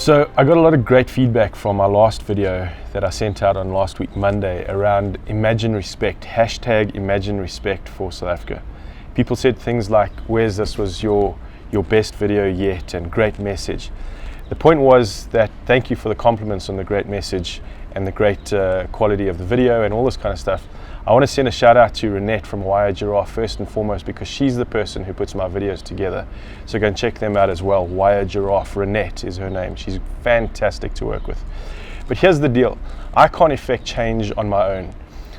So I got a lot of great feedback from my last video that I sent out on last week Monday around ImagineRespect, hashtag ImagineRespect for South Africa. People said things like, "Where's this was your best video yet," and great message. The point was that thank you for the compliments on the great message and the great quality of the video and all this kind of stuff. I want to send a shout out to Renette from ImagineRespect first and foremost, because she's the person who puts my videos together. So go and check them out as well. ImagineRespect, Renette is her name. She's fantastic to work with. But here's the deal. I can't effect change on my own.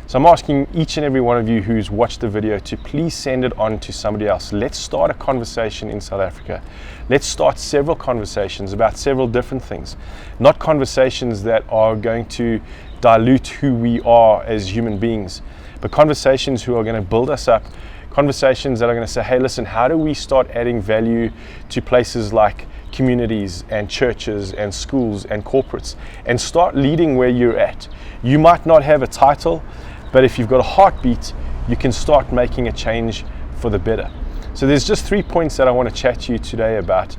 So I'm asking each and every one of you who's watched the video to please send it on to somebody else. Let's start a conversation in South Africa. Let's start several conversations about several different things. Not conversations that are going to dilute who we are as human beings, but conversations who are going to build us up, conversations that are going to say, hey, listen, how do we start adding value to places like communities and churches and schools and corporates, and start leading where you're at. You might not have a title, but if you've got a heartbeat, you can start making a change for the better. So there's just 3 points that I want to chat to you today about.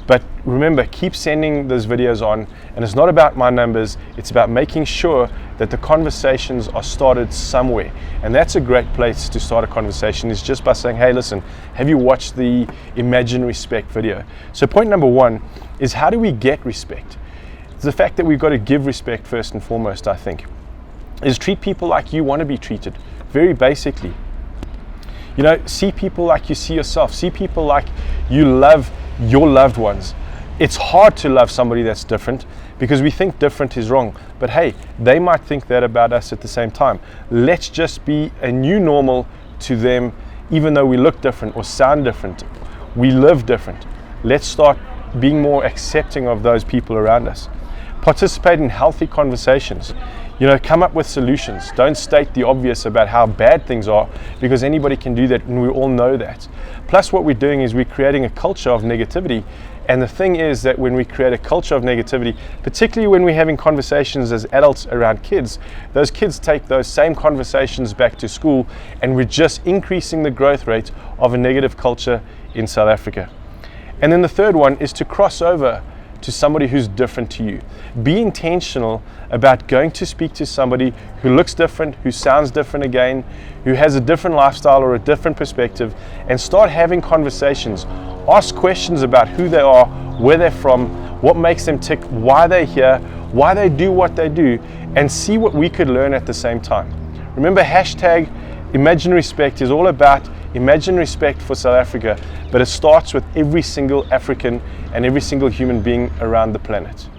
But remember, keep sending those videos on, and it's not about my numbers, it's about making sure that the conversations are started somewhere. And that's a great place to start a conversation, is just by saying, hey, listen, have you watched the ImagineRespect video? So point number one is, how do we get respect? It's the fact that we've got to give respect first and foremost, I think, is treat people like you want to be treated, very basically. You know, see people like you see yourself, see people like you love your loved ones. It's hard to love somebody that's different because we think different is wrong, but hey, they might think that about us at the same time. Let's just be a new normal to them, even though we look different or sound different, we live different. Let's start being more accepting of those people around us. Participate in healthy conversations. You know, come up with solutions. Don't state the obvious about how bad things are, because anybody can do that and we all know that. Plus, what we're doing is we're creating a culture of negativity. And the thing is that when we create a culture of negativity, particularly when we're having conversations as adults around kids, those kids take those same conversations back to school, and we're just increasing the growth rate of a negative culture in South Africa. And then the third one is to cross over to somebody who's different to you. Be intentional about going to speak to somebody who looks different, who sounds different again, who has a different lifestyle or a different perspective, and start having conversations. Ask questions about who they are, where they're from, what makes them tick, why they're here, why they do what they do, and see what we could learn at the same time. Remember, hashtag ImagineRespect is all about ImagineRespect for South Africa, but it starts with every single African and every single human being around the planet.